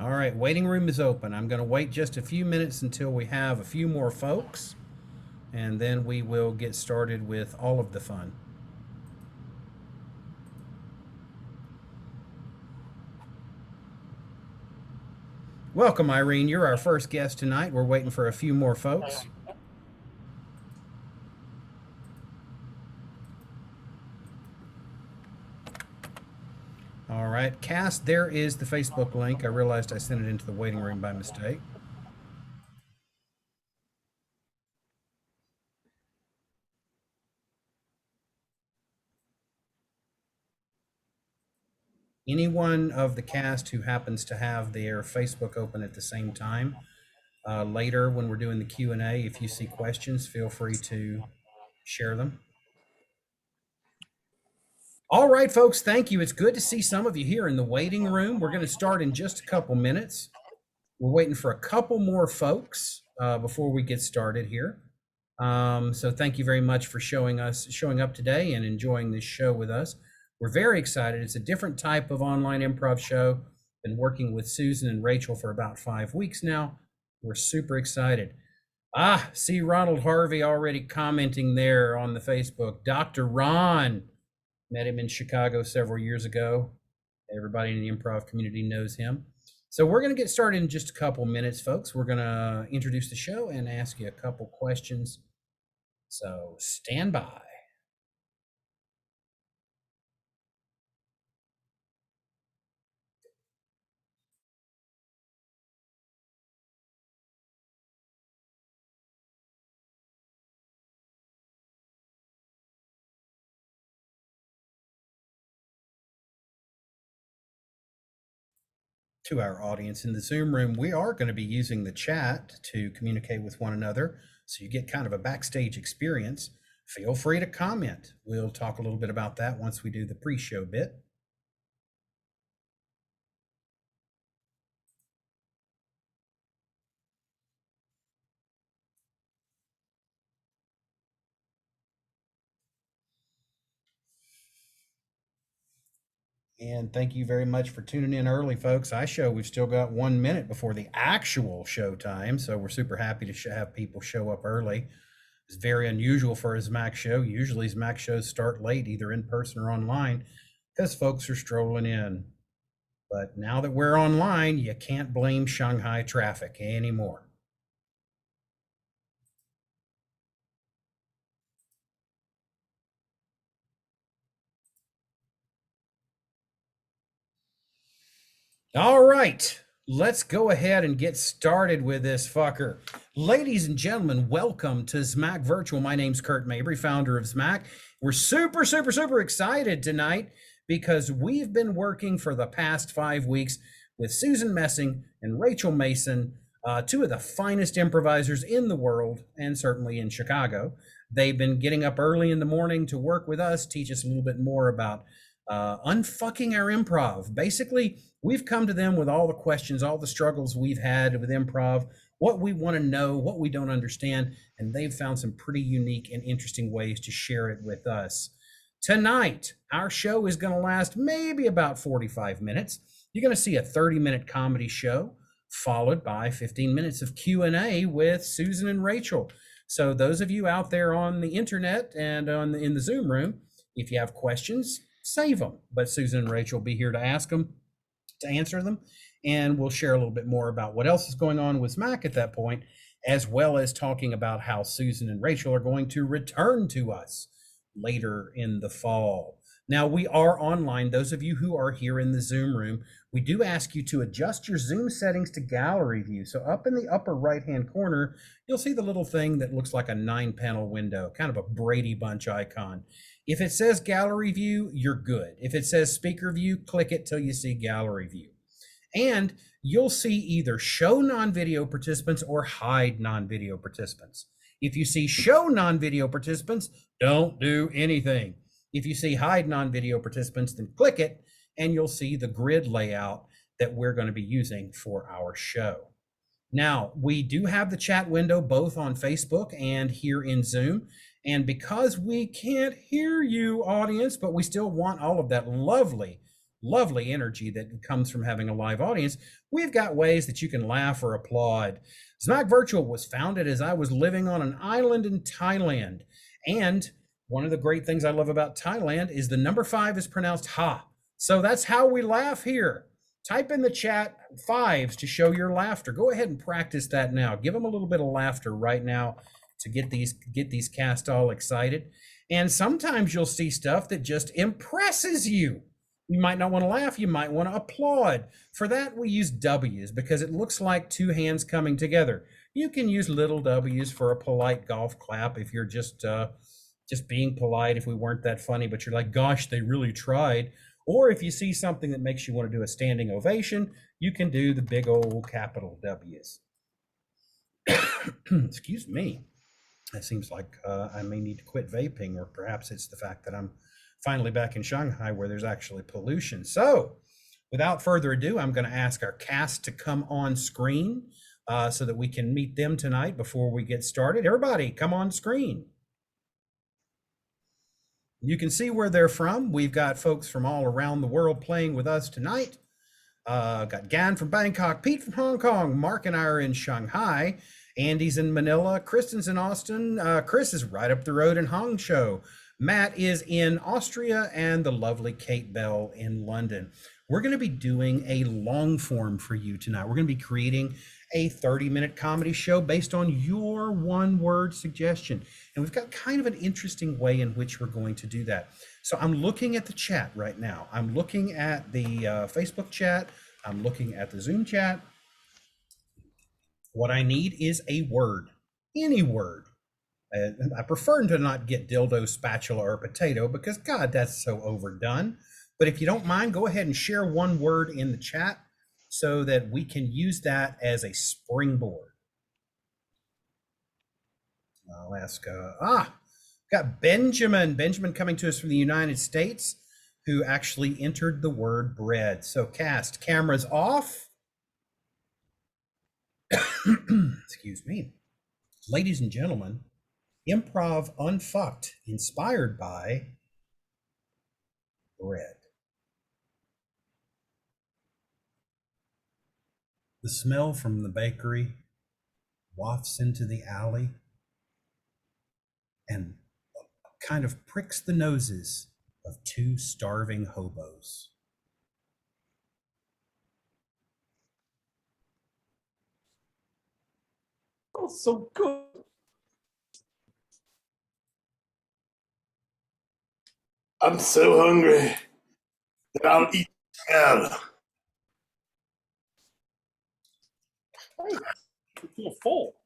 All right, waiting room is open. I'm going to wait just a few minutes until we have a few more folks, and then we will get started with all of the fun. Welcome, Irene. You're our first guest tonight. We're waiting for a few more folks. All right, Cass, there is the Facebook link. I realized I sent it into the waiting room by mistake. Anyone of the cast who happens to have their Facebook open at the same time, later when we're doing the Q&A, if you see questions, feel free to share them. All right, folks, thank you. It's good to see some of you here in the waiting room. We're going to start in just a couple minutes. We're waiting for a couple more folks before we get started here. So thank you very much for showing up today and enjoying this show with us. We're very excited. It's a different type of online improv show. Been working with Susan and Rachael for about 5 weeks now. We're super excited. See Ronald Harvey already commenting there on the Facebook. Dr. Ron, met him in Chicago several years ago. Everybody in the improv community knows him. So we're going to get started in just a couple minutes, folks. We're going to introduce the show and ask you a couple questions. So stand by. To our audience in the Zoom room, we are going to be using the chat to communicate with one another, so you get kind of a backstage experience. Feel free to comment. We'll talk a little bit about that once we do the pre-show bit. And thank you very much for tuning in early, folks. We've still got 1 minute before the actual show time, so we're super happy to have people show up early. It's very unusual for his Mac show. Usually his Mac shows start late, either in person or online, because folks are strolling in. But now that we're online, you can't blame Shanghai traffic anymore. All right, let's go ahead and get started with this fucker. Ladies and gentlemen, welcome to Smack Virtual. My name's Kurt Mabry, founder of Smack. We're super excited tonight because we've been working for the past 5 weeks with Susan Messing and Rachael Mason, two of the finest improvisers in the world and certainly in Chicago. They've been getting up early in the morning to work with us, teach us a little bit more about unfucking our improv. Basically, we've come to them with all the questions, all the struggles we've had with improv, what we want to know, what we don't understand, and they've found some pretty unique and interesting ways to share it with us. Tonight, our show is going to last maybe about 45 minutes. You're going to see a 30-minute comedy show followed by 15 minutes of Q&A with Susan and Rachael. So those of you out there on the internet and in the Zoom room, if you have questions, save them. But Susan and Rachael will be here to answer them, and we'll share a little bit more about what else is going on with Smack at that point, as well as talking about how Susan and Rachael are going to return to us later in the fall. Now, we are online. Those of you who are here in the Zoom room, we do ask you to adjust your Zoom settings to gallery view. So up in the upper right-hand corner, you'll see the little thing that looks like a 9-panel window, kind of a Brady Bunch icon. If it says gallery view, you're good. If it says speaker view, click it till you see gallery view. And you'll see either show non-video participants or hide non-video participants. If you see show non-video participants, don't do anything. If you see hide non-video participants, then click it and you'll see the grid layout that we're going to be using for our show. Now, we do have the chat window both on Facebook and here in Zoom. And because we can't hear you, audience, but we still want all of that lovely lovely energy that comes from having a live audience, we've got ways that you can laugh or applaud. Smack Virtual was founded as I was living on an island in Thailand. And one of the great things I love about Thailand is the number 5 is pronounced ha. So that's how we laugh here. Type in the chat 5s to show your laughter. Go ahead and practice that now. Give them a little bit of laughter right now to get these cast all excited. And sometimes you'll see stuff that just impresses you. You might not want to laugh, you might want to applaud. For that, we use W's because it looks like two hands coming together. You can use little W's for a polite golf clap if you're just being polite, if we weren't that funny, but you're like, gosh, they really tried. Or if you see something that makes you want to do a standing ovation, you can do the big old capital W's. Excuse me. It seems like I may need to quit vaping, or perhaps it's the fact that I'm finally back in Shanghai where there's actually pollution. So without further ado, I'm going to ask our cast to come on screen so that we can meet them tonight before we get started. Everybody, come on screen. You can see where they're from. We've got folks from all around the world playing with us tonight. Got Gan from Bangkok, Pete from Hong Kong, Mark and I are in Shanghai, Andy's in Manila, Kristen's in Austin, Chris is right up the road in Hangzhou, Matt is in Austria, and the lovely Kate Bell in London. We're going to be doing a long form for you tonight. We're going to be creating a 30-minute comedy show based on your one-word suggestion. And we've got kind of an interesting way in which we're going to do that. So I'm looking at the chat right now. I'm looking at the Facebook chat. I'm looking at the Zoom chat. What I need is a word, any word. I prefer to not get dildo, spatula, or potato because, God, that's so overdone. But if you don't mind, go ahead and share one word in the chat so that we can use that as a springboard. I'll ask, got Benjamin coming to us from the United States, who actually entered the word bread. So cast, cameras off. Excuse me. Ladies and gentlemen, Improv Unfucked, inspired by bread. The smell from the bakery wafts into the alley and kind of pricks the noses of two starving hobos. Oh, so good. I'm so hungry that I'll eat smell. I feel full.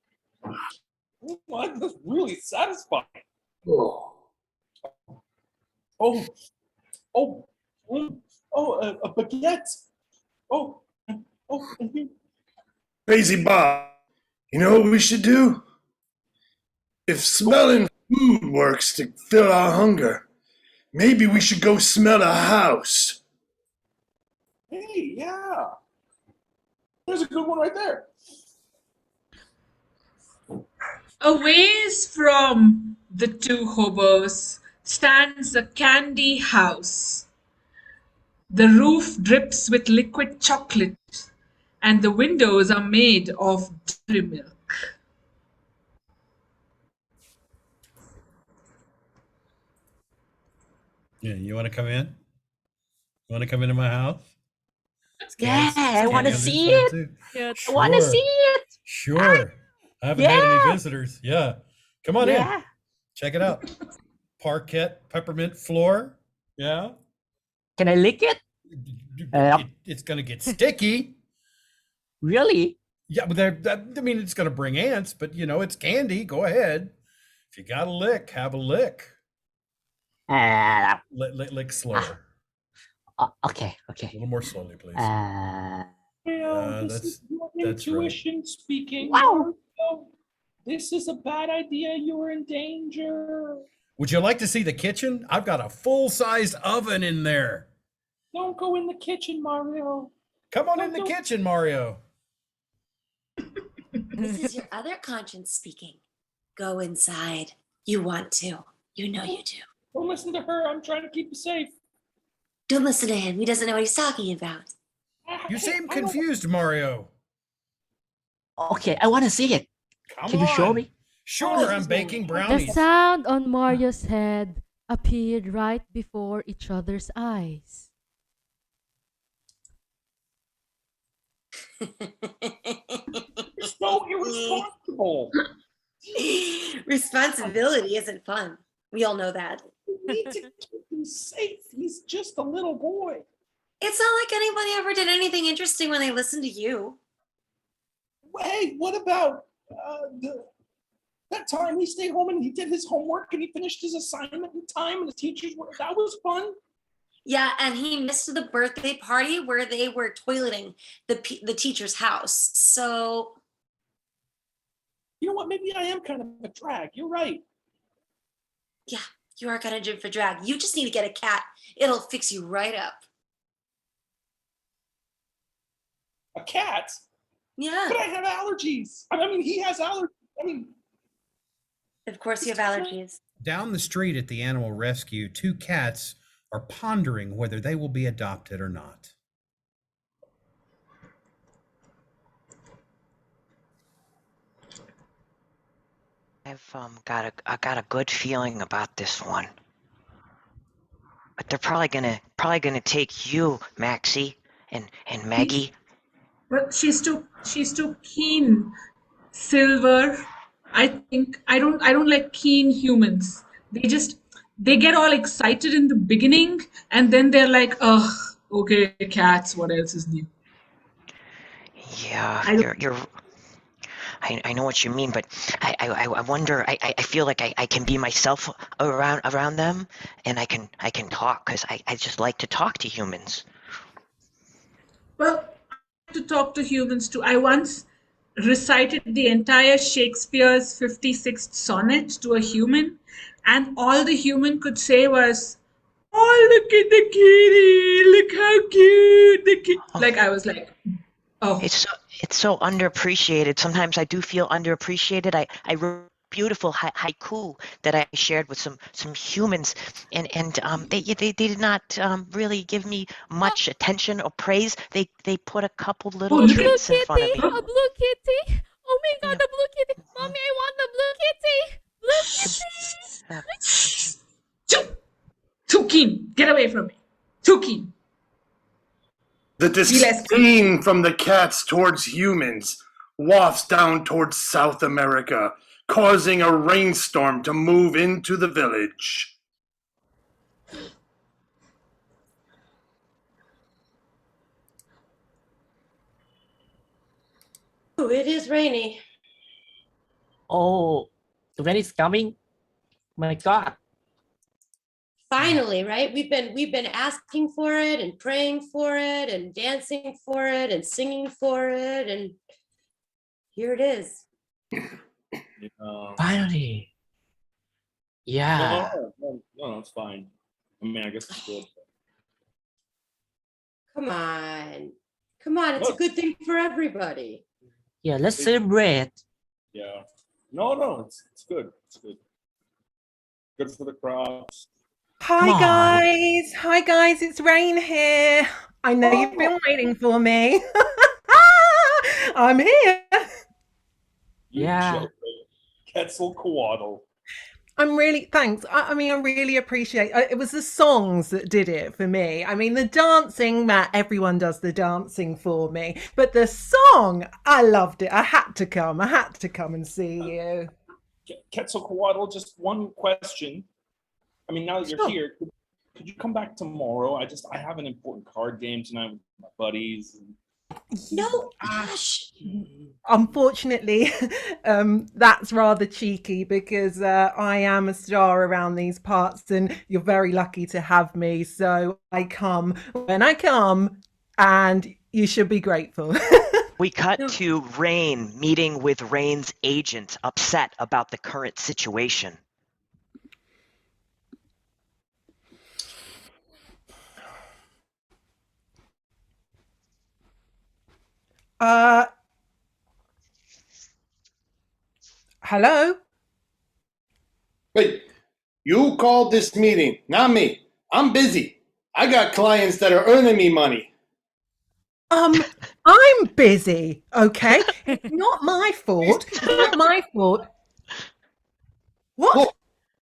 Oh my, that's really satisfying. Oh, a baguette. Crazy Bob, you know what we should do? If smelling food works to fill our hunger, maybe we should go smell a house. Hey, yeah. There's a good one right there. A ways from the two hobos stands a candy house. The roof drips with liquid chocolate, and the windows are made of dairy milk. Yeah, you want to come in? You want to come into my house? Yeah, I want to see it. Sure. I want to see it. Sure. I haven't had any visitors. Yeah. Come on in. Check it out. Parquet peppermint floor. Yeah. Can I lick it? It's going to get sticky. Really? Yeah, but I mean, it's going to bring ants, but you know, it's candy. Go ahead. If you got a lick, have a lick. Lick slower. Okay. A little more slowly, please. This is your intuition right. speaking. Wow. This is a bad idea. You're in danger. Would you like to see the kitchen? I've got a full-sized oven in there. Don't go in the kitchen, Mario. Come on in the kitchen, Mario. This is your other conscience speaking. Go inside. You want to. You know you do. Don't listen to her. I'm trying to keep you safe. Don't listen to him. He doesn't know what he's talking about. You seem confused, Mario. Okay, I want to see it. Come Can you show on. me? Sure, I'm baking The brownies. sound on Mario's head appeared right before each other's eyes. You're so irresponsible. Responsibility isn't fun. We all know that. You need to keep him safe. He's just a little boy. It's not like anybody ever did anything interesting when they listened to you. Hey, what about that time he stayed home and he did his homework and he finished his assignment in time and the teachers were, that was fun. Yeah, and he missed the birthday party where they were toileting the teacher's house. So, You know what? Maybe I am kind of a drag. You're right. yeah, you are kind of jib for drag. You just need to get a cat. It'll fix you right up. A cat? Yeah, But I have allergies. I mean, he has allergies. I mean, of course you have allergies. Down the street at the animal rescue, two cats are pondering whether they will be adopted or not. I got a good feeling about this one. But they're probably gonna take you, Maxie and Maggie. But she's too keen. Silver. I think I don't like keen humans. They get all excited in the beginning and then they're like, ugh, okay, cats, what else is new? Yeah, I don't- you're I know what you mean, but I wonder. I feel like I can be myself around them, and I can talk because I just like to talk to humans. Well, I like to talk to humans too. I once recited the entire Shakespeare's 56th sonnet to a human, and all the human could say was, "Oh, look at the kitty! Look how cute the kitty!" Like I was like, "Oh, It's so underappreciated. Sometimes I do feel underappreciated. I wrote beautiful haiku that I shared with some humans, and they did not really give me much attention or praise. They put a couple little look at- treats in front of me. A blue kitty. Oh my god, Yeah. a blue kitty. Mommy, I want the blue kitty. Blue kitty. too keen! Get away from me! Too keen!" The less- disdain from the cats towards humans wafts down towards South America, causing a rainstorm to move into the village. Ooh, it is rainy. Oh, the rain is coming. My God. Finally, right? We've been asking for it and praying for it and dancing for it and singing for it, and here it is. Finally. Yeah. No, it's fine. I mean, I guess it's good. Come on. Come on, it's a good thing for everybody. Yeah, let's celebrate. Yeah. No, it's good. It's good. Good for the crops. Come on. Hi guys, it's Rain here. I know you've been waiting for me. I'm here. Yeah. Quetzalcoatl. I'm really thanks. I mean, I really appreciate it. Was the songs that did it for me. I mean, the dancing, Matt, everyone does the dancing for me, but the song, I loved it. I had to come and see you. Quetzalcoatl, just one question. I mean, now that you're Sure. here, could you come back tomorrow? I have an important card game tonight with my buddies. No, gosh. Unfortunately, that's rather cheeky because I am a star around these parts and you're very lucky to have me. So I come when I come and you should be grateful. We cut to Rain meeting with Rain's agent, upset about the current situation. Hello? Wait, you called this meeting, not me. I'm busy. I got clients that are earning me money. I'm busy, okay? It's not my fault. It's not my fault. What?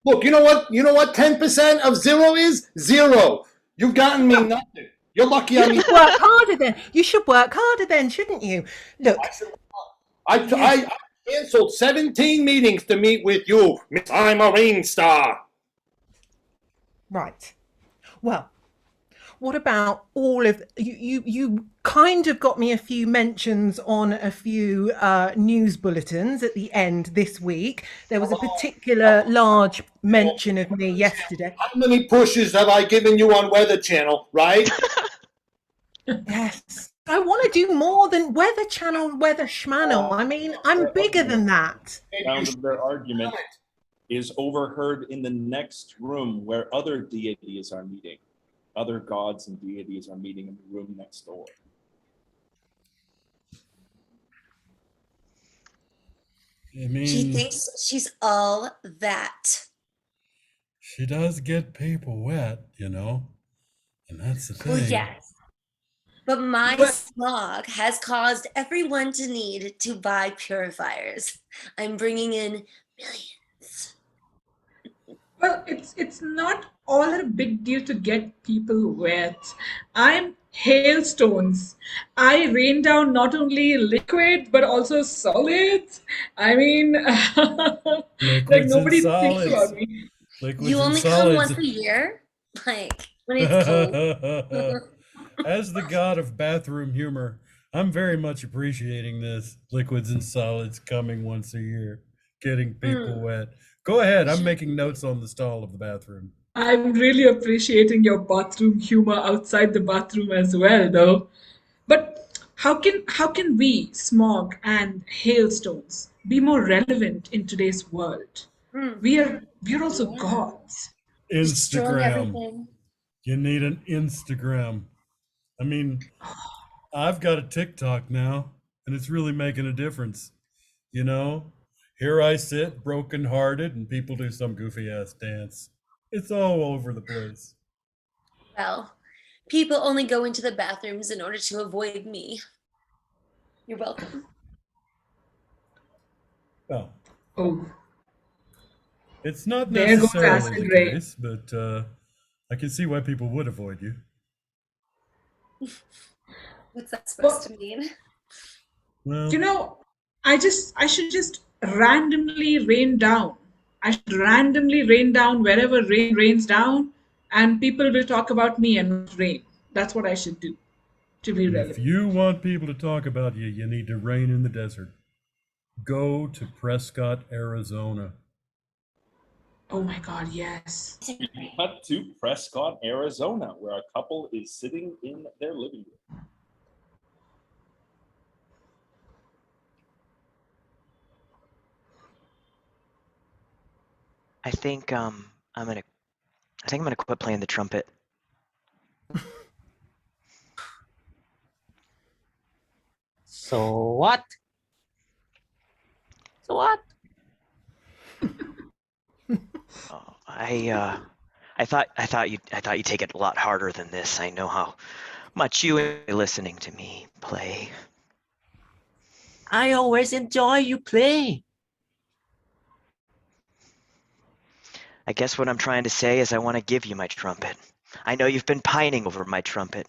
Look, you know what? You know what 10% of zero is? Zero. You've gotten me nothing. You're lucky You I'm should work harder then. You should work harder then, shouldn't you? Look, I canceled 17 meetings to meet with you, Miss I'm a Rain Star. right. Well, what about all of you kind of got me a few mentions on a few news bulletins at the end this week. There was a particular large mention of me yesterday. How many pushes have I given you on Weather Channel, right? Yes. I want to do more than Weather Channel, Weather Schmannel. I mean, I'm bigger than that. Sound of their argument is overheard in the next room where other deities are meeting. Other gods and deities are meeting in the room next door. I mean, She thinks she's all that. she does get people wet, you know, and that's the thing. Well, yes. But my smog has caused everyone to need to buy purifiers. I'm bringing in millions. Well, it's not all a big deal to get people wet. I'm hailstones. I rain down not only liquid but also solids. I mean, like Liquids and nobody thinks solids. about me. Liquids You and only come solids. once a year? Like, when it's cold. As the god of bathroom humor, I'm very much appreciating this. Liquids and solids coming once a year, getting people wet. Go ahead. I'm making notes on the stall of the bathroom. I'm really appreciating your bathroom humor outside the bathroom as well, though. But how can we, smog and hailstones, be more relevant in today's world? We're also gods. Destroying Instagram. everything. You need an Instagram. I mean, I've got a TikTok now, and it's really making a difference. You know, here I sit brokenhearted, and people do some goofy ass dance. It's all over the place. Well, people only go into the bathrooms in order to avoid me. You're welcome. Well, Oh, it's not there goes necessarily acid the rain. case, but I can see why people would avoid you. What's that supposed to mean? Well, You know, I should just randomly rain down. I should randomly rain down wherever rain rains down, and people will talk about me and not rain. That's what I should do to be if relevant. you want people to talk about you, you need to rain in the desert. Go to Prescott, Arizona. Oh my God, yes. We cut to Prescott, Arizona, where a couple is sitting in their living room. I think I'm gonna quit playing the trumpet. So what? So what? Oh, I thought you'd take it a lot harder than this. I know how much you enjoy listening to me play. I always enjoy you play. I guess what I'm trying to say is I want to give you my trumpet. I know you've been pining over my trumpet.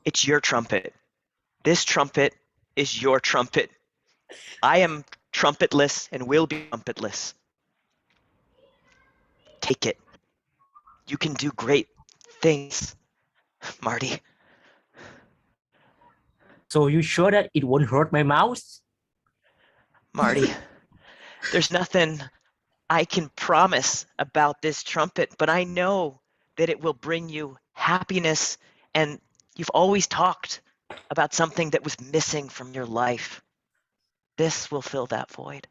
It's your trumpet. This trumpet is your trumpet. I am trumpetless and will be trumpetless. Take it. You can do great things, Marty. So you sure that it won't hurt my mouse? Marty, there's nothing I can promise about this trumpet, but I know that it will bring you happiness, and you've always talked about something that was missing from your life. This will fill that void.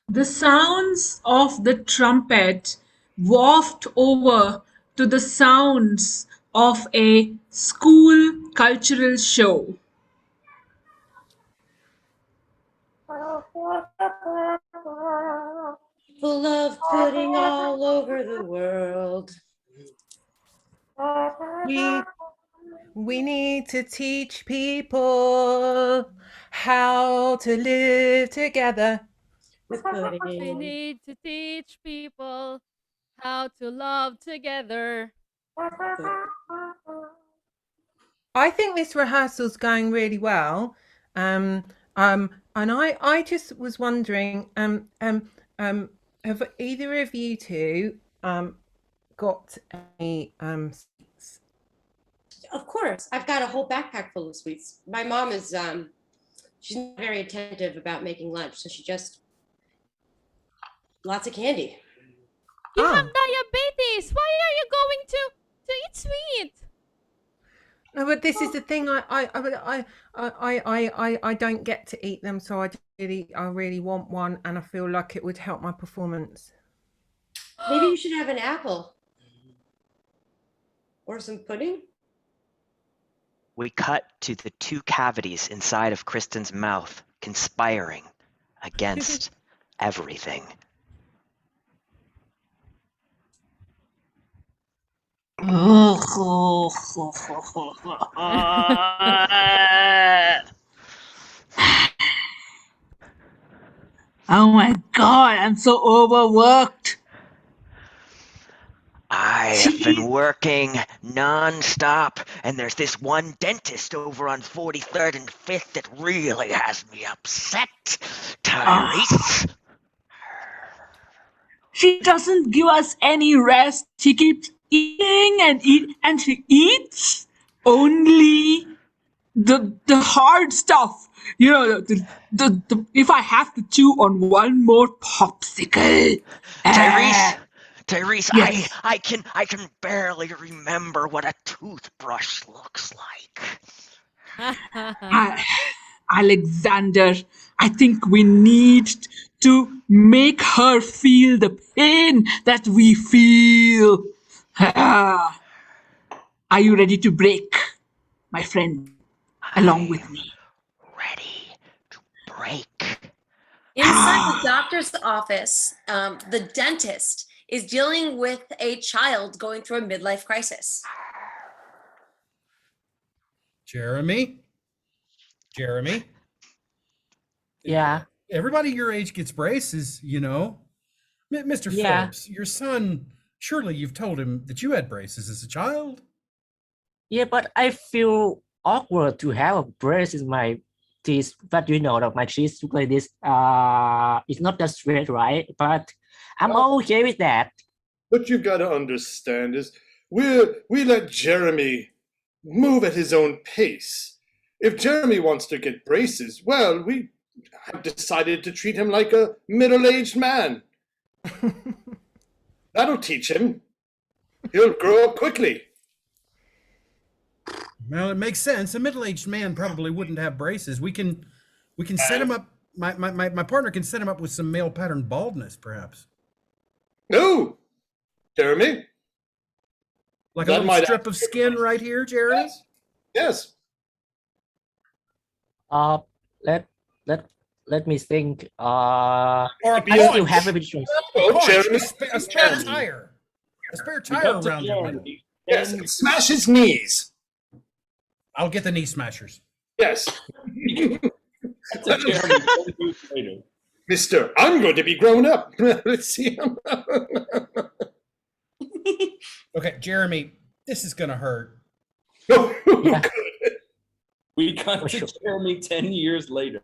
The sounds of the trumpet waft over to the sounds of a school cultural show. People love pudding all over the world. We need to teach people how to live together. With We pudding. need to teach people how to love together. I think this rehearsal's going really well. And I just was wondering, have either of you two got any seats? Of course, I've got a whole backpack full of sweets. My mom is she's not very attentive about making lunch, so she just lots of candy. You Oh. have diabetes. Why are you going to eat sweet? No, but this is the thing. I don't get to eat them, so I really want one, and I feel like it would help my performance. Maybe you should have an apple or some pudding. We cut to the two cavities inside of Kristen's mouth, conspiring against everything. Oh my god, I'm so overworked. I have been working non-stop, and there's this one dentist over on 43rd and 5th that really has me upset. Tyrese. She doesn't give us any rest. She keeps eating and she eats only the hard stuff. You know, the if I have to chew on one more popsicle. Tyrese, Yes. I can barely remember what a toothbrush looks like. Alexander, I think we need to make her feel the pain that we feel. Are you ready to break, my friend, along with me? Ready to break. Inside the doctor's office, the dentist is dealing with a child going through a midlife crisis. Jeremy? Yeah. Everybody your age gets braces, you know. Mr. Yeah. Phillips, your son, surely you've told him that you had braces as a child? Yeah, but I feel awkward to have a brace in my teeth. But you know that my teeth look like this. It's not that straight, right? But I'm okay with that. What you've got to understand is we let Jeremy move at his own pace. If Jeremy wants to get braces, well, we have decided to treat him like a middle-aged man. That'll teach him. He'll grow up quickly. Well, it makes sense. A middle-aged man probably wouldn't have braces. We can set him up. My partner can set him up with some male pattern baldness, perhaps. No, Jeremy. Like a little strip of skin right here, Jeremy? Yes. Let me think. Or a I still punch. have a vision. Oh, Jeremy. A spare tire. A spare tire around your middle. Yes, smash his knees. I'll get the knee smashers. Yes. That's a Jeremy 20 years later. Mister, I'm going to be grown up. Let's see him. Okay, Jeremy, this is gonna hurt. Oh, Yeah. good. We got For to sure. Jeremy 10 years later.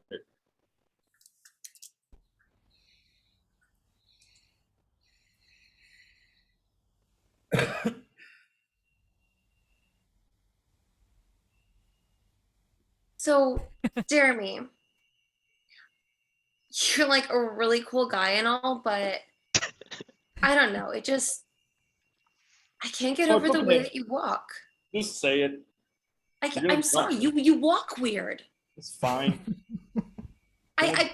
So, Jeremy, you're like a really cool guy and all, but I don't know. I can't get Oh, over the it's way okay. that you walk. Just say it. You're I'm sorry. You walk weird. It's fine. I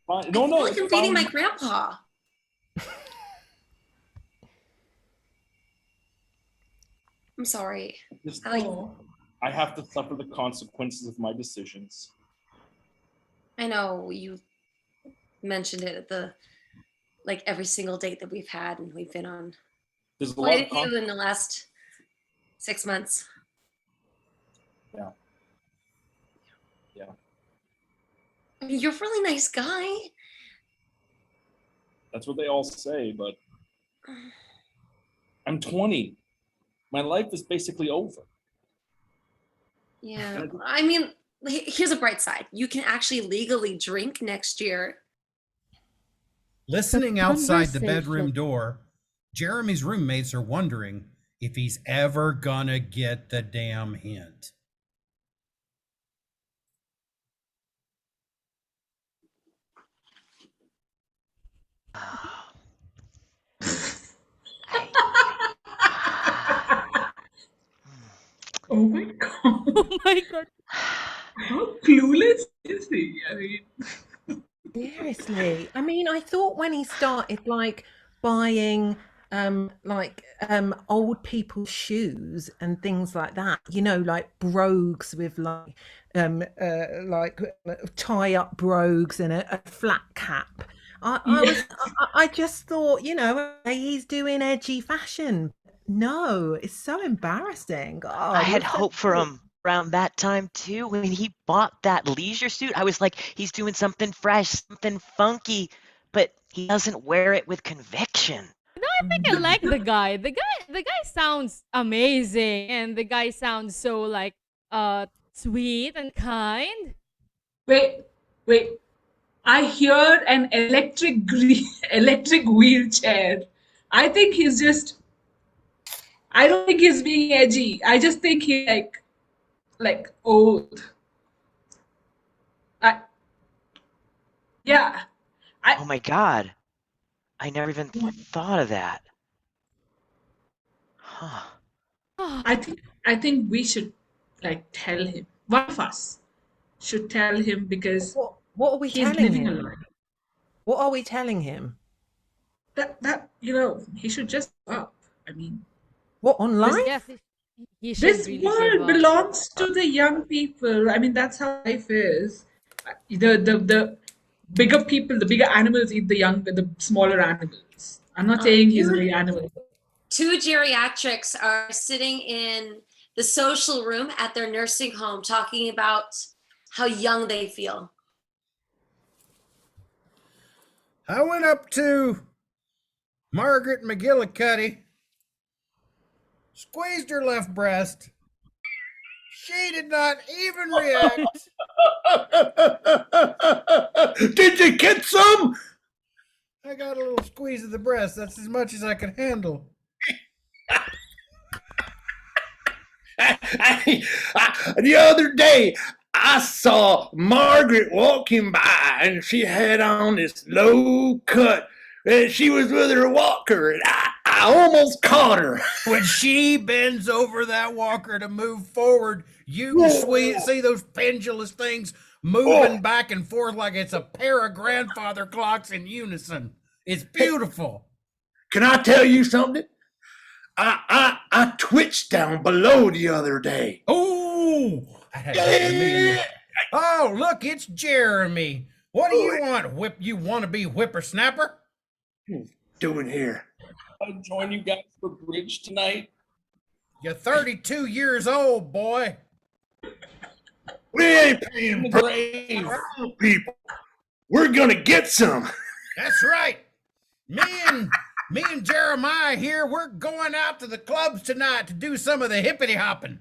Fine. I No, feel no. like It's I'm dating fine. my grandpa. I'm sorry. Just- I I have to suffer the consequences of my decisions. know you mentioned it at the like every single date that we've had and we've been on. There's a What lot did of you in the last 6 months? Yeah. Yeah. I mean, you're a really nice guy. That's what they all say, but I'm 20. My life is basically over. Yeah. I mean, here's a bright side. You can actually legally drink next year. Listening outside the bedroom conversation. door, Jeremy's roommates are wondering if he's ever gonna get the damn hint. Oh my god. Oh my god. How clueless is he? I mean, Seriously. I mean, I thought when he started like buying old people's shoes and things like that, you know, like brogues with like tie up brogues and a flat cap. I just thought, you know, he's doing edgy fashion. No, it's so embarrassing. God, I had you're so hope for cute. him around that time too. When he bought that leisure suit, I was like, he's doing something fresh, something funky, but he doesn't wear it with conviction. No, I think I like the guy. The guy sounds amazing, and the guy sounds so like sweet and kind. wait. I hear an electric wheelchair. I think he's just. I don't think he's being edgy. I just think he like old. Yeah. Oh my God. I never even thought of that. Huh. I think we should like tell him. One of us should tell him because What are we he's telling living him? alone. What are we telling him? That you know he should just give up. I mean, What, online? Yes, he should this really give world up. belongs to the young people. I mean, that's how life is. The bigger people, the bigger animals eat the smaller animals. I'm not saying he's a big animal. Two geriatrics are sitting in the social room at their nursing home talking about how young they feel. I went up to Margaret McGillicuddy, squeezed her left breast. She did not even react. Did you get some? I got a little squeeze of the breast. That's as much as I could handle. The other day, I saw Margaret walking by, and she had on this low cut, and she was with her walker, and I almost caught her. When she bends over that walker to move forward, you can see those pendulous things moving back and forth like it's a pair of grandfather clocks in unison. It's beautiful. Can I tell you something? I twitched down below the other day. Oh, oh, look, it's Jeremy. What do you want? You want to be whippersnapper? Doing here? I'll join you guys for bridge tonight. You're 32 years old, boy. We ain't paying Brave. people. We're gonna get some. That's right. Me and Jeremiah here, we're going out to the clubs tonight to do some of the hippity hopping.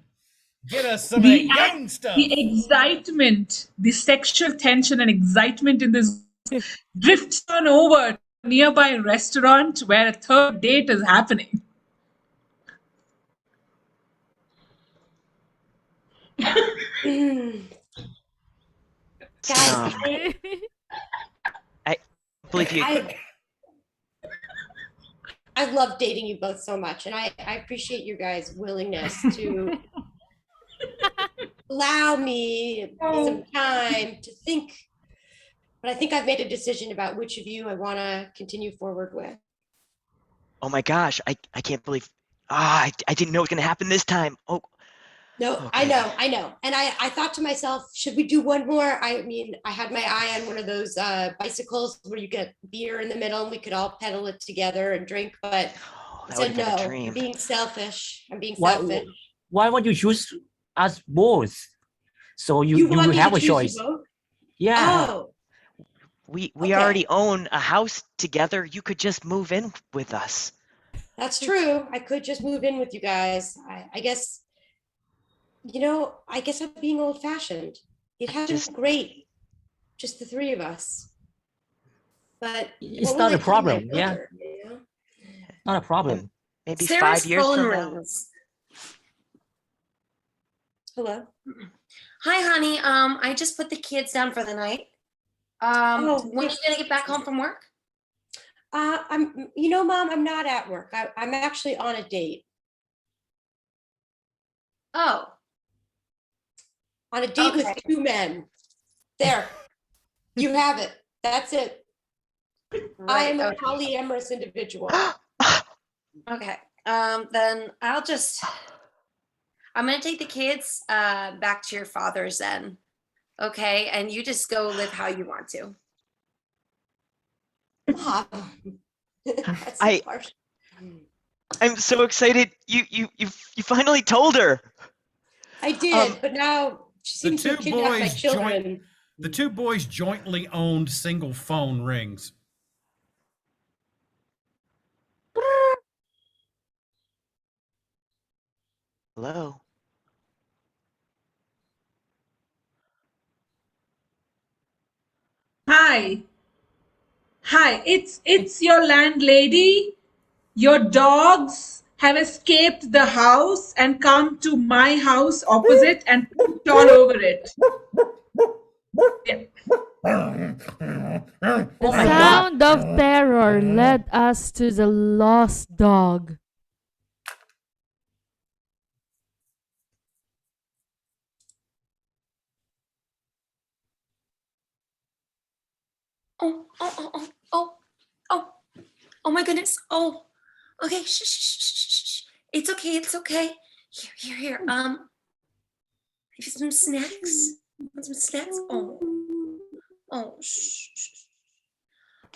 Get us some of the young stuff. The excitement, the sexual tension and excitement in this drifts on over to a nearby restaurant where a third date is happening. Guys, I believe you. I love dating you both so much, and I appreciate your guys' willingness to allow me some time to think. But I think I've made a decision about which of you I want to continue forward with. Oh my gosh, I can't believe. I didn't know it was gonna happen this time. Oh, No, Okay. I know. And I thought to myself, should we do one more? I mean, I had my eye on one of those bicycles where you get beer in the middle and we could all pedal it together and drink, but Oh, I that would said have been a no. I'm dream. being selfish. I'm being Why selfish. why would you choose us both? So You want me have to a choose you choice. both? Yeah. Oh, We Okay. already own a house together. You could just move in with us. that's true. I could just move in with you guys. I guess, I guess I'm being old fashioned. It has been great, just the three of us. But It's what not will a I call my problem. Yeah, brother, you know? not a problem. Maybe Sarah's 5 years phone from now. rings. Hello. Hi, honey. I just put the kids down for the night. Oh, When are you gonna get back home from work? Mom, I'm not at work. I'm actually on a date. Oh, On a date with Okay. 2 men. There. You have it. That's it. I right. am a Okay. polyamorous individual. Okay. Then I'm gonna take the kids back to your father's then. Okay, and you just go live how you want to. Mom. That's I- harsh. I'm so excited. You finally told her. I did, but now she The seems to two have kidnapped my boys children. The two boys jointly owned single phone rings. Hello. Hi. Hi, it's your landlady. Your dogs have escaped the house and come to my house opposite and pooped all over it. Yeah. The Oh my God. sound of terror led us to the lost dog. Oh, oh my goodness. Oh, okay. Shh, shh, shh, shh, shh. It's okay. It's okay. Here. Maybe some snacks. Want some snacks? Oh, shh, shh.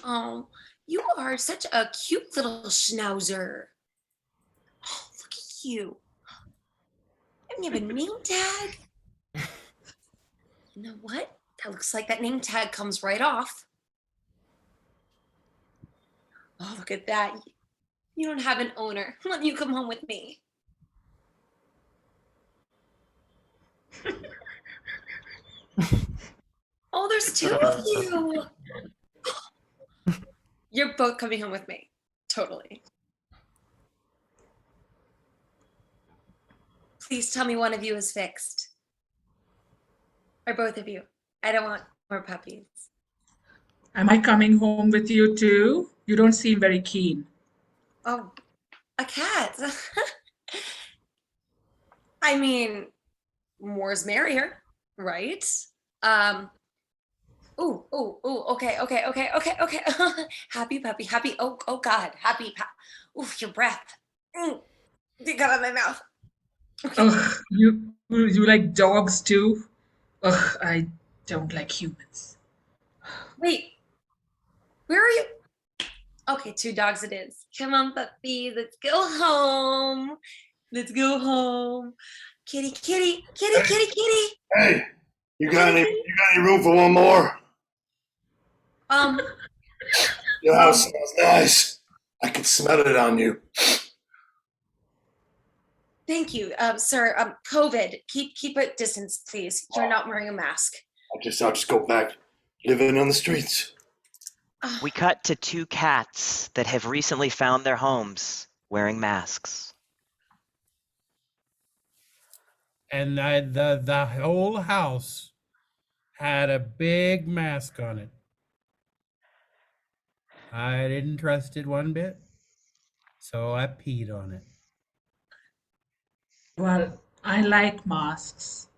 Oh, you are such a cute little schnauzer. Oh, look at you. And you have a name tag. You know what? That looks like that name tag comes right off. Oh, look at that. You don't have an owner. Why don't you come home with me? Oh, there's 2 of you. You're both coming home with me. Totally. Please tell me one of you is fixed. Or both of you. I don't want more puppies. Am I coming home with you too? You don't seem very keen. Oh, a cat. I mean, more's merrier, right? Ooh, okay. Happy puppy, happy. Oh God, happy. Ooh, your breath. You got on my mouth. Okay. Ugh, you like dogs too? Ugh, I don't like humans. Wait, where are you? Okay, 2 dogs it is. Come on, puppy, let's go home. Let's go home. Kitty. Hey, you got any room for one more? Your house smells nice. I can smell it on you. Thank you, sir. COVID, keep a distance, please. You're not wearing a mask. I'll just go back living on the streets. We cut to 2 cats that have recently found their homes wearing masks. And the whole house had a big mask on it. I didn't trust it one bit, so I peed on it. Well, I like masks.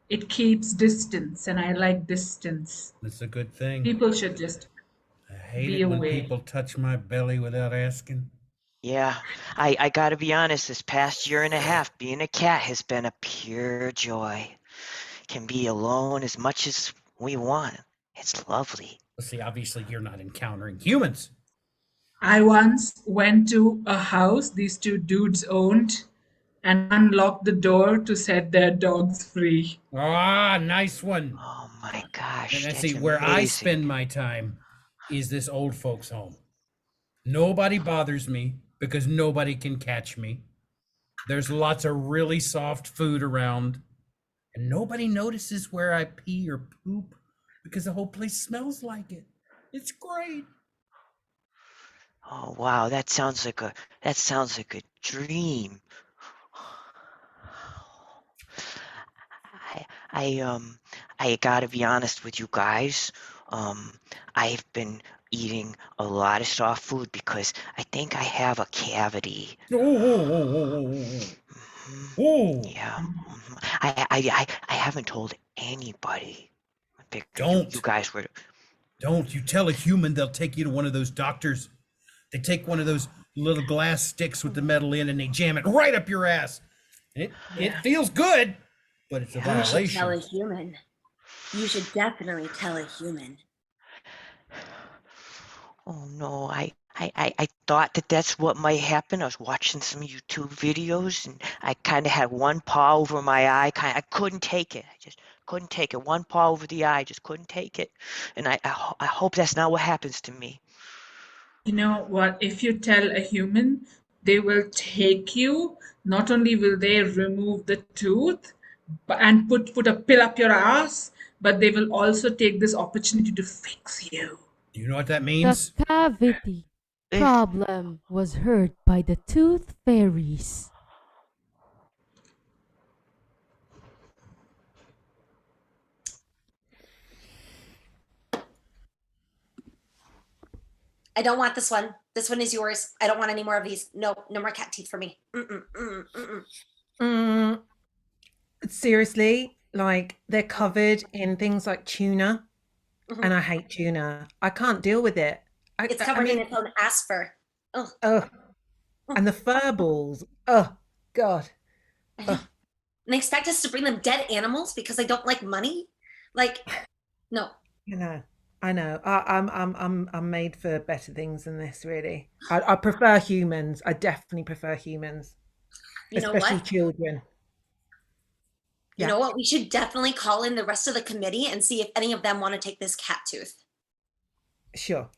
It keeps distance, and I like distance. It's a good thing. People should just I hate be it when away. people touch my belly without asking. Yeah, I gotta be honest, this past year and a half, being a cat has been a pure joy. Can be alone as much as we want. It's lovely. Let's see, obviously you're not encountering humans. I once went to a house these two dudes owned and unlocked the door to set their dogs free. Ah, nice one. Oh my gosh, And let's that's see, where I amazing. spend my time is this old folks' home. Nobody bothers me because nobody can catch me. There's lots of really soft food around, and nobody notices where I pee or poop because the whole place smells like it. It's great. Oh wow, that sounds like a dream. I gotta be honest with you guys. I've been eating a lot of soft food because I think I have a cavity. Yeah. I haven't told anybody. I figured Don't. You guys were. Don't. You tell a human, they'll take you to one of those doctors. They take one of those little glass sticks with the metal in and they jam it right up your ass. It feels good, but it's a You should violation. tell a human. You should definitely tell a human. Oh no, I thought that's what might happen. I was watching some YouTube videos and I kind of had one paw over my eye. I couldn't take it. I just couldn't take it. One paw over the eye, just couldn't take it. And I hope that's not what happens to me. You know what? If you tell a human, they will take you. Not only will they remove the tooth and put a pill up your ass, but they will also take this opportunity to fix you. Do you know what that The means? cavity problem was heard by the tooth fairies. I don't want this one. This one is yours. I don't want any more of these. No, no more cat teeth for me. Seriously, like they're covered in things like tuna, and I hate tuna. I can't deal with it. It's covered in its own ass fur. Oh, and the fur balls. Oh God. And they expect us to bring them dead animals because they don't like money. Like, no. I know. I'm made for better things than this. Really, I prefer humans. I definitely prefer humans, You know especially what? children. You know what? We should definitely call in the rest of the committee and see if any of them want to take this cat tooth. Sure.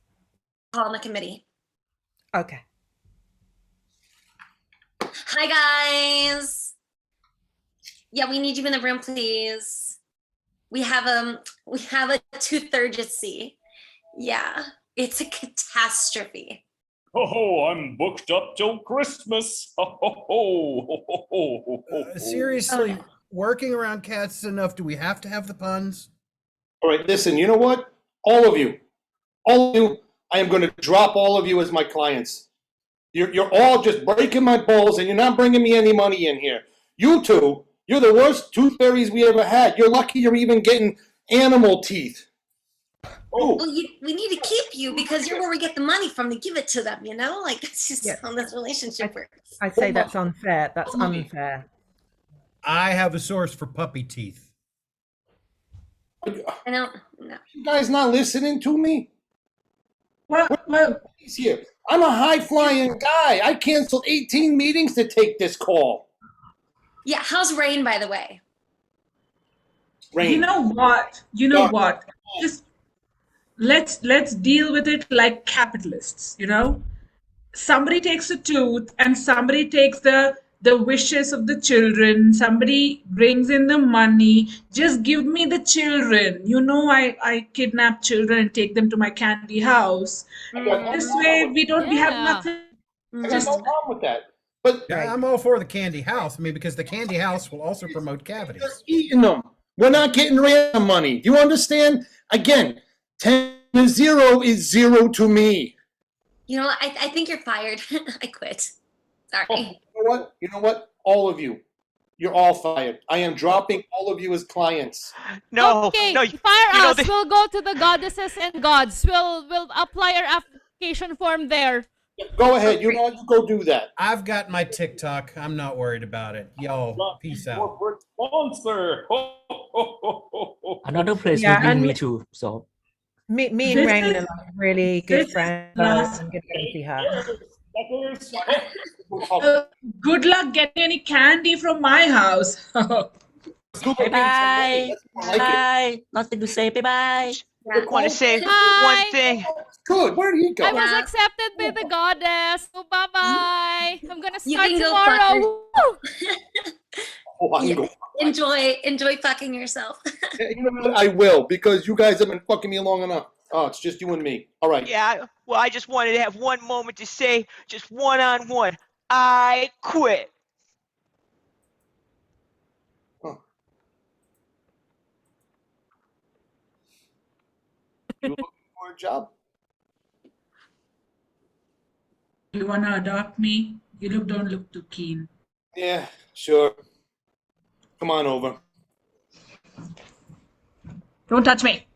Call on the committee. Okay. Hi guys. Yeah, we need you in the room, please. We have a tooth urgency. Yeah, it's a catastrophe. Oh, I'm booked up till Christmas. Seriously, working around cats is enough. Do we have to have the puns? All right, listen, you know what? All of you, I am going to drop all of you as my clients. You're all just breaking my balls and you're not bringing me any money in here. You two, you're the worst tooth fairies we ever had. You're lucky you're even getting animal teeth. Well, we need to keep you because you're where we get the money from to give it to them, you know? Like, it's just how this relationship works. I say that's unfair. That's unfair. I have a source for puppy teeth. I don't know. You guys not listening to me? Well, He's here. I'm a high-flying guy. I canceled 18 meetings to take this call. Yeah, how's Rain, by the way? Rain. You know what? Just let's deal with it like capitalists, you know? Somebody takes a tooth and somebody takes the wishes of the children. Somebody brings in the money. Just give me the children. You know, I kidnap children and take them to my candy house. This way we have nothing. I got no problem with that. But I'm all for the candy house. I mean, because the candy house will also promote cavities. just eating them. We're not getting random money. Do you understand? Again, 10 to 0 is 0 to me. You know, I think you're fired. I quit. Sorry. Oh, you know what? All of you. You're all fired. I am dropping all of you as clients. Okay, fire us. We'll go to the goddesses and gods. We'll apply our application form there. Go ahead. You know what? You go do that. I've got my TikTok. I'm not worried about it. Y'all, peace out. Corporate sponsor. Another place Yeah, will bring and me to. So me and This Rain is are like really good this friends. So last. I'm gonna go and see her. Good luck getting any candy from my house. bye bye. Bye. Nothing to say. Bye bye. I want to say one Bye. thing. Good. Where did he go? I was Yeah. accepted by the goddess. So bye bye. I'm gonna You start can go fuck tomorrow. yourself. Woo! Oh, I can go. Enjoy fucking yourself. You know what? I will, because you guys have been fucking me long enough. Oh, it's just you and me. All right. Yeah, well, I just wanted to have one moment to say, just one-on-one, I quit. You looking for a job? You wanna adopt me? Don't look too keen. Yeah, sure. Come on over. Don't touch me.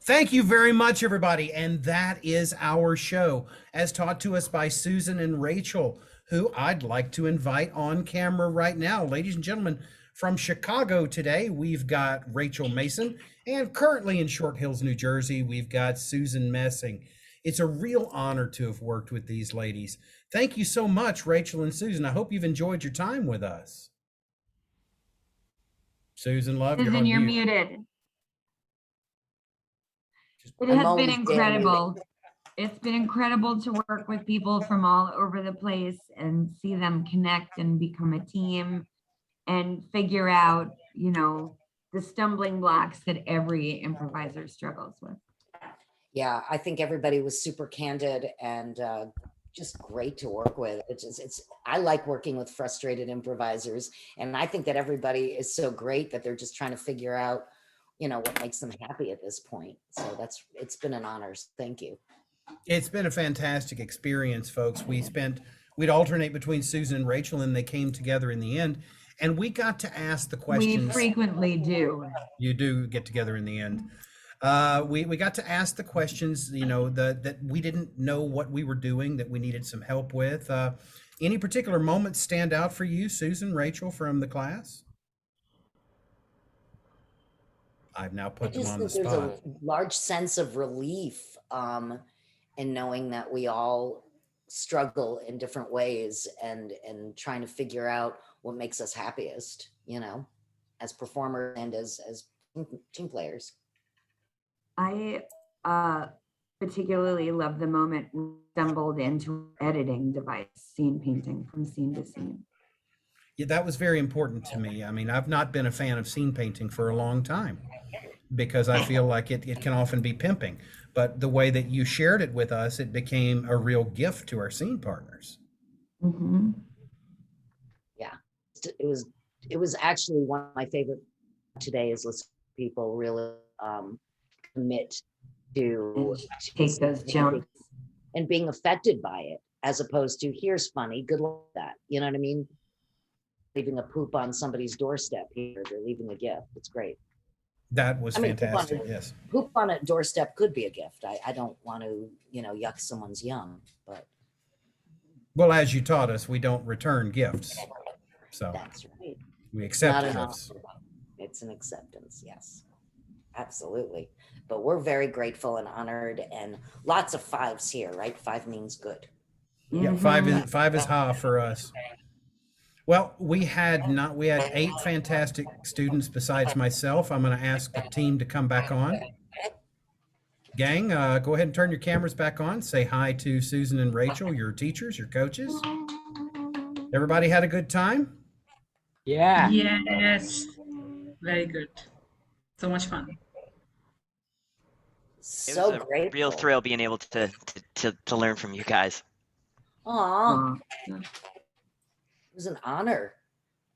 Thank you very much, everybody. And that is our show, as taught to us by Susan and Rachael, who I'd like to invite on camera right now. Ladies and gentlemen, from Chicago today, we've got Rachel Mason, and currently in Short Hills, New Jersey, we've got Susan Messing. It's a real honor to have worked with these ladies. Thank you so much, Rachel and Susan. I hope you've enjoyed your time with us. Susan, love, you're on Susan, you're mute. muted. It I'm has been always incredible. It's been incredible to work with people from all over the place and see them connect and become a team and figure out, you know, the stumbling blocks that every improviser struggles with. Yeah, I think everybody was super candid and just great to work with. I like working with frustrated improvisers, and I think that everybody is so great that they're just trying to figure out, you know, what makes them happy at this point. So it's been an honor. Thank you. It's been a fantastic experience, folks. We'd alternate between Susan and Rachel, and they came together in the end. And we got to ask the questions. We frequently do. You do get together in the end. We got to ask the questions, you know, that we didn't know what we were doing, that we needed some help with. Any particular moments stand out for you, Susan, Rachel, from the class? I've now put them on the spot. There's a large sense of relief in knowing that we all struggle in different ways and trying to figure out what makes us happiest, you know, as performers and as team players. I particularly love the moment we stumbled into editing device, scene painting from scene to scene. Yeah, that was very important to me. I mean, I've not been a fan of scene painting for a long time because I feel like it can often be pimping. But the way that you shared it with us, it became a real gift to our scene partners. Mm-hmm. Yeah, it was actually one of my favorite today is listening to people really commit to take those jumps and being affected by it, as opposed to here's funny, good luck with that. You know what I mean? Leaving a poop on somebody's doorstep here, they're leaving a gift. It's great. That was fantastic. Yes. Poop on a doorstep could be a gift. I don't want to, you know, yuck someone's yum, but. Well, as you taught us, we don't return gifts. So that's right. We accept gifts. It's an acceptance. Yes, absolutely. But we're very grateful and honored, and lots of fives here, right? 5 means good. Yeah, five is high for us. Well, we had 8 fantastic students besides myself. I'm going to ask the team to come back on. Gang, go ahead and turn your cameras back on. Say hi to Susan and Rachel, your teachers, your coaches. Everybody had a good time? Yeah. Yes. Very good. So much fun. So it was great. A real thrill being able to learn from you guys. Aw. It was an honor.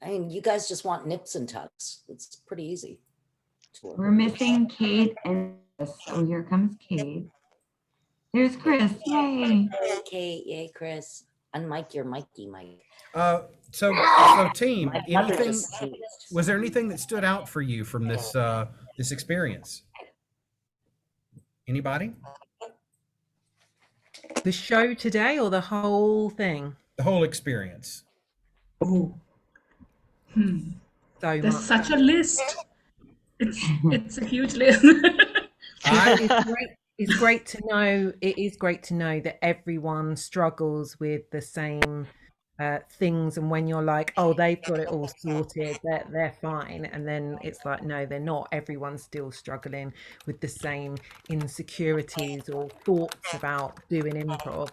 I mean, you guys just want nips and tucks. It's pretty easy. We're missing Kate and Chris. Oh, here comes Kate. There's Chris. Yay. Kate, yay, Chris. Unmic your Mikey, Mike. So team, My mother anything, just sneezed. was there anything that stood out for you from this this experience? Anybody? The show today or the whole thing? The whole experience. Oh. So There's much. such a list. It's a huge list. It's great to know. It is great to know that everyone struggles with the same things, and when you're like, oh, they've got it all sorted, they're fine, and then it's like, no, they're not. Everyone's still struggling with the same insecurities or thoughts about doing improv,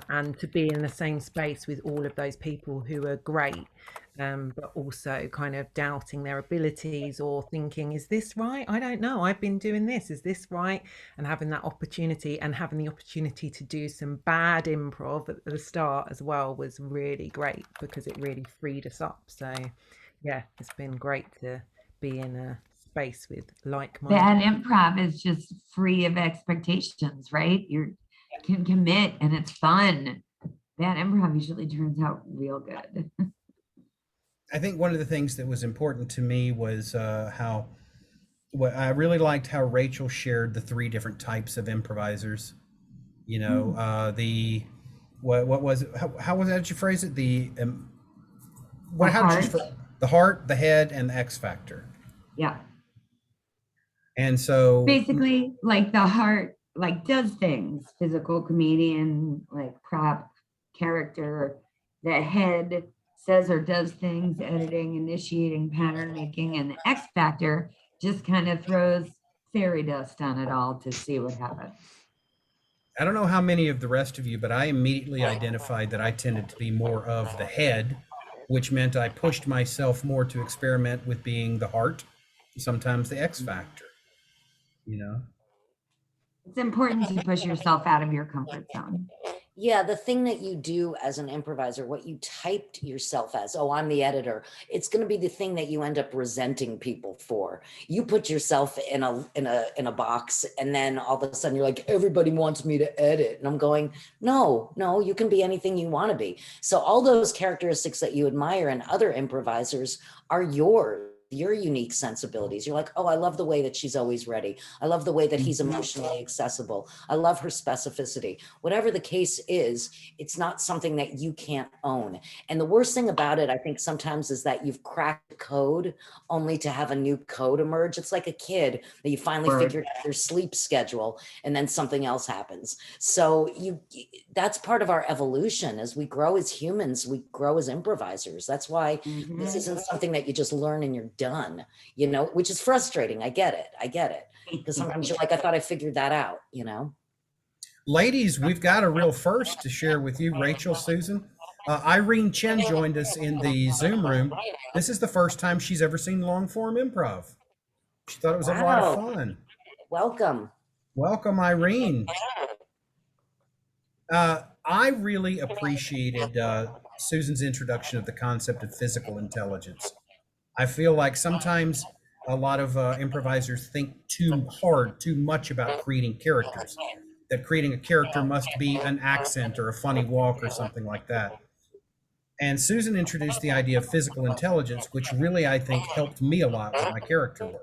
and to be in the same space with all of those people who are great, but also kind of doubting their abilities or thinking, is this right? I don't know. I've been doing this. Is this right? And having that opportunity, and having the opportunity to do some bad improv at the start as well was really great, because it really freed us up. So yeah, it's been great to be in a space with like-minded. Bad improv is just free of expectations, right? You can commit and it's fun. Bad improv usually turns out real good. I think one of the things that was important to me was what I really liked how Rachel shared the 3 different types of improvisers. You know, what was it? How was that you phrase it? How did you the heart, the head, and the X factor. Yeah. And so basically, like the heart, like does things, physical comedian, like prop character. The head says or does things, editing, initiating, pattern making, and the X factor just kind of throws fairy dust on it all to see what happens. I don't know how many of the rest of you, but I immediately identified that I tended to be more of the head, which meant I pushed myself more to experiment with being the heart, sometimes the X factor, you know? It's important to push yourself out of your comfort zone. Yeah, the thing that you do as an improviser, what you typed yourself as, oh, I'm the editor, it's going to be the thing that you end up resenting people for. You put yourself in a box, and then all of a sudden you're like, everybody wants me to edit. And I'm going, no, you can be anything you want to be. So all those characteristics that you admire in other improvisers are yours. Your unique sensibilities. You're like, oh, I love the way that she's always ready. I love the way that he's emotionally accessible. I love her specificity. Whatever the case is, it's not something that you can't own. And the worst thing about it, I think sometimes, is that you've cracked code only to have a new code emerge. It's like a kid that you finally figured out their sleep schedule, and then something else happens. So that's part of our evolution. As we grow as humans, we grow as improvisers. That's why this isn't something that you just learn and you're done, you know, which is frustrating. I get it. Because sometimes you're like, I thought I figured that out, you know? Ladies, we've got a real first to share with you, Rachel, Susan. Irene Chen joined us in the Zoom room. This is the first time she's ever seen long form improv. She thought it was a lot of fun. Welcome. Welcome, Irene. I really appreciated Susan's introduction of the concept of physical intelligence. I feel like sometimes a lot of improvisers think too much about creating characters, that creating a character must be an accent or a funny walk or something like that. And Susan introduced the idea of physical intelligence, which really, I think, helped me a lot with my character work.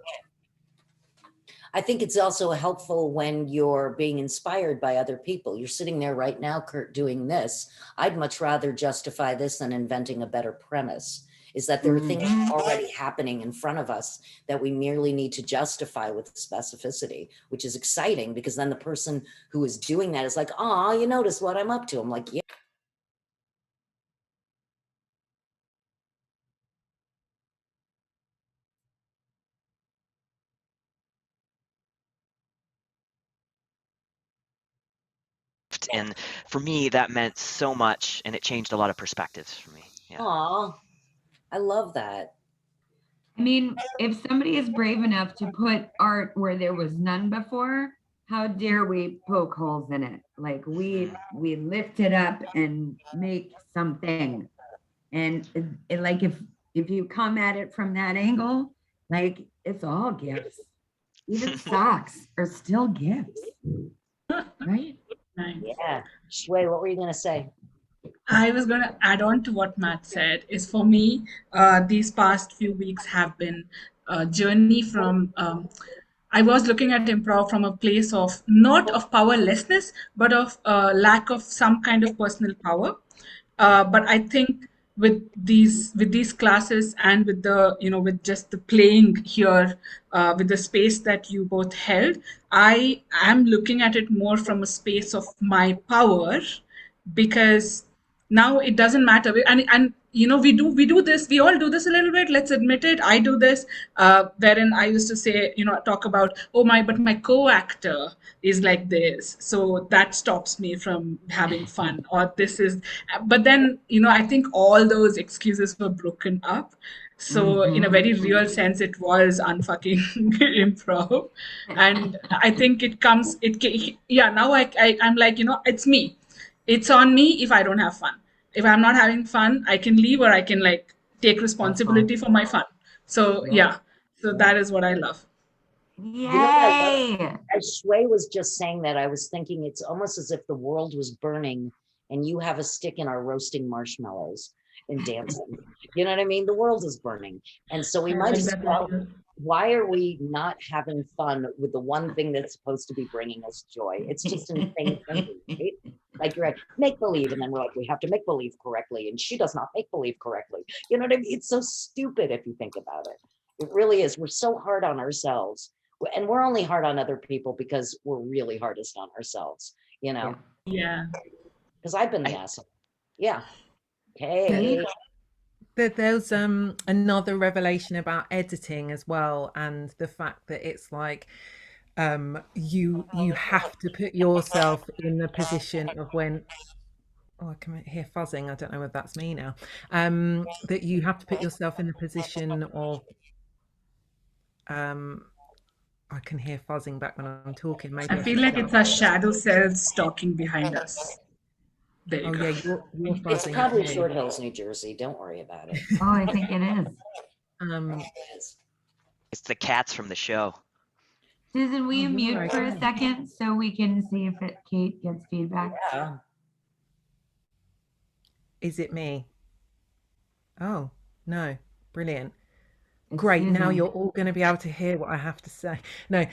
I think it's also helpful when you're being inspired by other people. You're sitting there right now, Kurt, doing this. I'd much rather justify this than inventing a better premise. Is that there are things already happening in front of us that we merely need to justify with specificity, which is exciting, because then the person who is doing that is like, oh, you notice what I'm up to. I'm like, yeah. And for me, that meant so much, and it changed a lot of perspectives for me. Yeah. Aw, I love that. I mean, if somebody is brave enough to put art where there was none before, how dare we poke holes in it? Like we lift it up and make something. And like if you come at it from that angle, like it's all gifts. Even socks are still gifts, right? Yeah. Shui, what were you gonna say? I was going to add on to what Matt said. Is for me, these past few weeks have been a journey from. I was looking at improv from a place of not of powerlessness, but of lack of some kind of personal power. But I think with these classes and with the with just the playing here, with the space that you both held, I am looking at it more from a space of my power, because now it doesn't matter. And we do this, we all do this a little bit, let's admit it. I do this, wherein I used to say, talk about, oh my, but my co-actor is like this, so that stops me from having fun, or this is. But then, I think all those excuses were broken up. So in a very real sense, it was unfucking improv. And I think now I'm like, it's me. It's on me if I don't have fun. If I'm not having fun, I can leave, or I can like take responsibility for my fun. So yeah, so that is what I love. You know, as Shui was just saying that, I was thinking it's almost as if the world was burning and you have a stick and are roasting marshmallows and dancing. You know what I mean? The world is burning. And so we might as well, why are we not having fun with the one thing that's supposed to be bringing us joy? It's just insane thinking, right? Like you're at make believe, and then we're like, we have to make believe correctly, and she does not make believe correctly. You know what I mean? It's so stupid if you think about it. It really is. We're so hard on ourselves, and we're only hard on other people because we're really hardest on ourselves. Yeah. Because I've been the asshole. Yeah. Hey. There's another revelation about editing as well, and the fact that it's like you have to put yourself in the position of when I can hear fuzzing, I don't know if that's me now, that you have to put yourself in the position of I can hear fuzzing back when I'm talking. Maybe I feel like it's our shadow selves talking behind us. There you go. Yeah, you're fuzzing. It's probably Short Hills, New Jersey. Don't worry about it. Oh, I think it is. It's the cats from the show. Susan, will you mute for a second so we can see if Kate gets feedback? Yeah. Is it me? Oh, no. Brilliant. Great. Now you're all going to be able to hear what I have to say. No.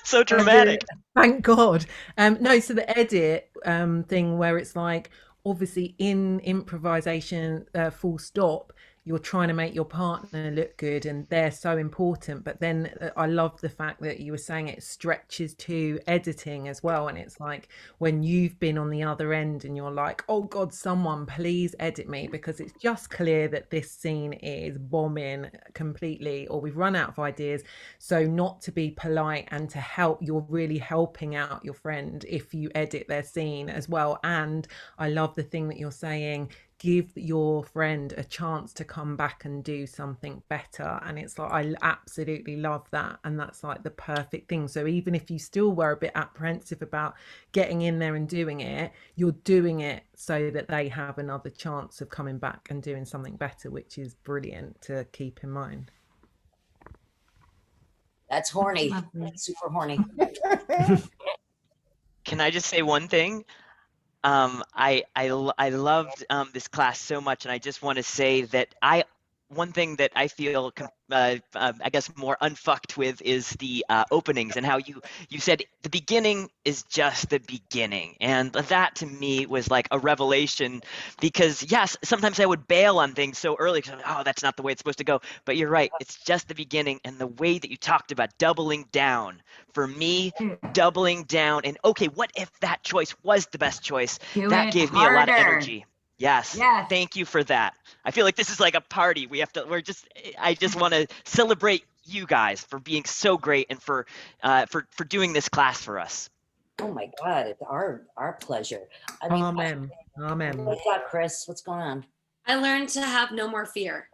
So dramatic. Thank God. No, so the edit thing where it's like, obviously in improvisation, full stop, you're trying to make your partner look good and they're so important. But then I love the fact that you were saying it stretches to editing as well. And it's like when you've been on the other end and you're like, oh God, someone please edit me, because it's just clear that this scene is bombing completely, or we've run out of ideas. So not to be polite and to help, you're really helping out your friend if you edit their scene as well. And I love the thing that you're saying, give your friend a chance to come back and do something better. And it's like, I absolutely love that. And that's like the perfect thing. So even if you still were a bit apprehensive about getting in there and doing it, you're doing it so that they have another chance of coming back and doing something better, which is brilliant to keep in mind. That's horny. Super horny. Can I just say one thing? I loved this class so much, and I just want to say that one thing that I feel I guess more unfucked with is the openings, and how you said the beginning is just the beginning, and that to me was like a revelation, because yes, sometimes I would bail on things so early because oh, that's not the way it's supposed to go, but you're right, it's just the beginning. And the way that you talked about doubling down, for me, doubling down, and okay, what if that choice was the best choice? That gave me a lot of energy. Yes. Thank you for that. I feel like this is like a party. I just want to celebrate you guys for being so great and for doing this class for us. Oh my God, it's our pleasure. I mean, Amen. Amen. What's up, Chris? What's going on? I learned to have no more fear.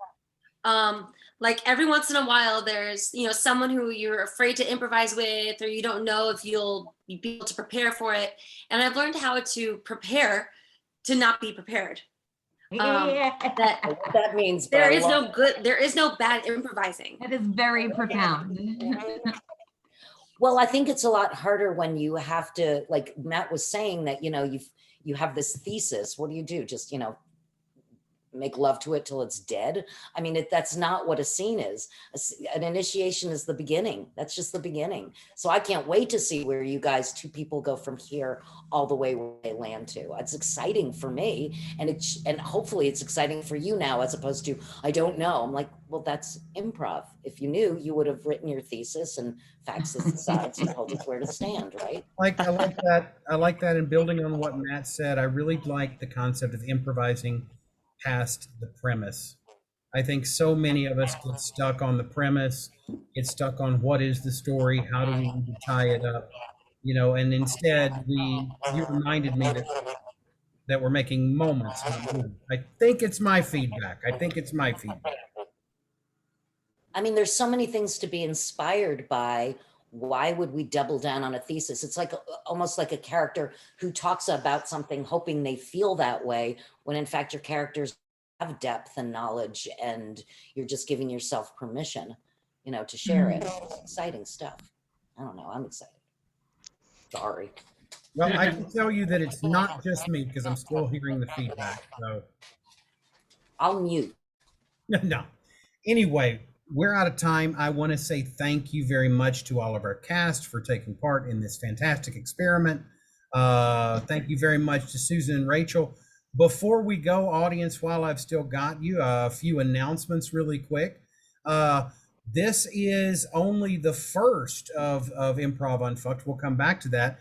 Like every once in a while, there's, someone who you're afraid to improvise with, or you don't know if you'll be able to prepare for it. And I've learned how to prepare to not be prepared. That means there is no bad improvising. That is very profound. Well, I think it's a lot harder when you have to, like Matt was saying, that you have this thesis. What do? Just, make love to it till it's dead. I mean, that's not what a scene is. An initiation is the beginning. That's just the beginning. So I can't wait to see where you guys, two people, go from here all the way where they land to. It's exciting for me, and hopefully it's exciting for you now, as opposed to, I don't know. I'm like, well, that's improv. If you knew, you would have written your thesis and faxed it to the sides and told us where to stand, right? I like that. I like that. And building on what Matt said, I really like the concept of improvising past the premise. I think so many of us get stuck on the premise, get stuck on what is the story, how do we need to tie it up, and instead you reminded me that we're making moments. I think it's my feedback. I mean, there's so many things to be inspired by. Why would we double down on a thesis? It's like almost like a character who talks about something hoping they feel that way, when in fact your characters have depth and knowledge, and you're just giving yourself permission, to share it. It's exciting stuff. I don't know. I'm excited. Sorry. Well, I can tell you that it's not just me, because I'm still hearing the feedback. So I'll mute. No. Anyway, we're out of time. I want to say thank you very much to all of our cast for taking part in this fantastic experiment. Thank you very much to Susan and Rachael. Before we go, audience, while I've still got you, a few announcements really quick. This is only the first of Improv Unfucked. We'll come back to that.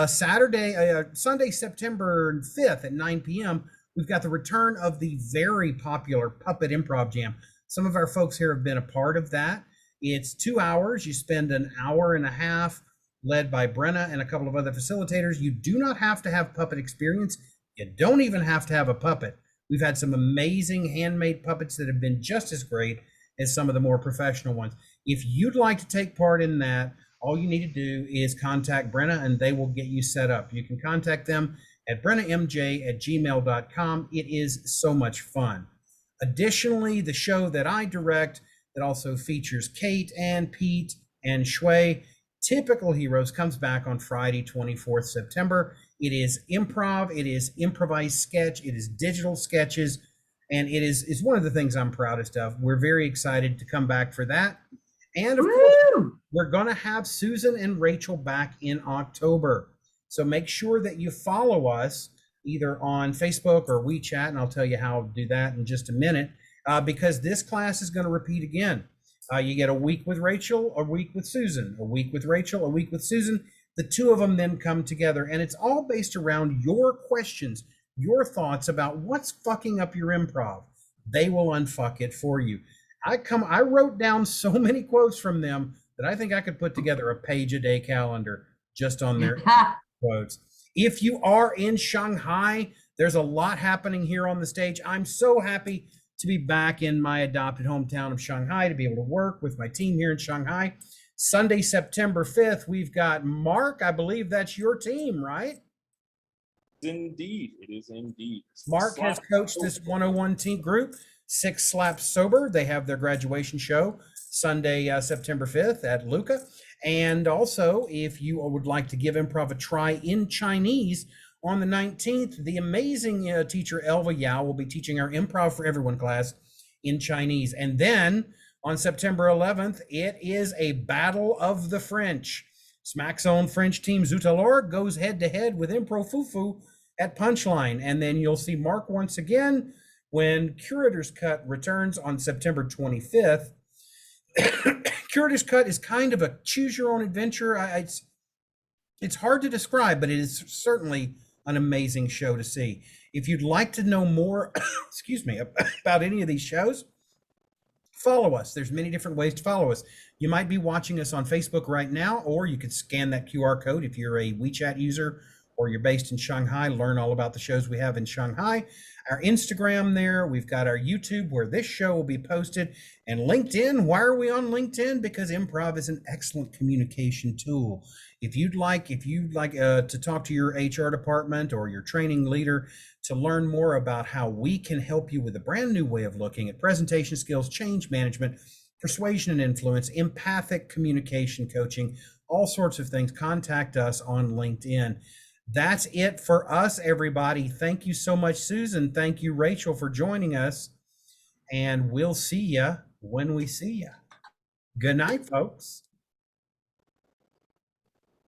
Sunday, September 5th at 9 p.m., we've got the return of the very popular Puppet Improv Jam. Some of our folks here have been a part of that. It's 2 hours. You spend an hour and a half led by Brenna and a couple of other facilitators. You do not have to have puppet experience. You don't even have to have a puppet. We've had some amazing handmade puppets that have been just as great as some of the more professional ones. If you'd like to take part in that, all you need to do is contact Brenna and they will get you set up. You can contact them at brennamj@gmail.com. It is so much fun. Additionally, the show that I direct that also features Kate and Pete and Shui, Typical Heroes, comes back on Friday, 24th September. It is improv, it is improvised sketch, it is digital sketches, and it's one of the things I'm proudest of. We're very excited to come back for that. And of course, we're going to have Susan and Rachael back in October. So make sure that you follow us either on Facebook or WeChat, and I'll tell you how to do that in just a minute, because this class is going to repeat again. You get a week with Rachael, a week with Susan, a week with Rachael, a week with Susan. The two of them then come together, and it's all based around your questions, your thoughts about what's fucking up your improv. They will unfuck it for you. I wrote down so many quotes from them that I think I could put together a page-a-day calendar just on their quotes. If you are in Shanghai, there's a lot happening here on the stage. I'm so happy to be back in my adopted hometown of Shanghai, to be able to work with my team here in Shanghai. Sunday, September 5th, we've got Mark. I believe that's your team, right? Indeed, it is indeed. Mark has coached this 101 team group, Six Slaps Sober. They have their graduation show Sunday, September 5th at Luca. And also, if you would like to give improv a try in Chinese, on the 19th, the amazing teacher Elva Yao will be teaching our Improv for Everyone class in Chinese. And then on September 11th, it is a battle of the French. Smack's own French team Zoutalor goes head-to-head with Impro Fufu at Punchline. And then you'll see Mark once again when Curator's Cut returns on September 25th. Curator's Cut is kind of a choose-your-own-adventure. It's hard to describe, but it is certainly an amazing show to see. If you'd like to know more, excuse me, about any of these shows, follow us. There's many different ways to follow us. You might be watching us on Facebook right now, or you could scan that QR code if you're a WeChat user or you're based in Shanghai. Learn all about the shows we have in Shanghai. Our Instagram there. We've got our YouTube where this show will be posted. And LinkedIn. Why are we on LinkedIn? Because improv is an excellent communication tool. If you'd like to talk to your HR department or your training leader to learn more about how we can help you with a brand new way of looking at presentation skills, change management, persuasion and influence, empathic communication coaching, all sorts of things, contact us on LinkedIn. That's it for us, everybody. Thank you so much, Susan. Thank you, Rachel, for joining us. And we'll see you when we see you. Good night, folks.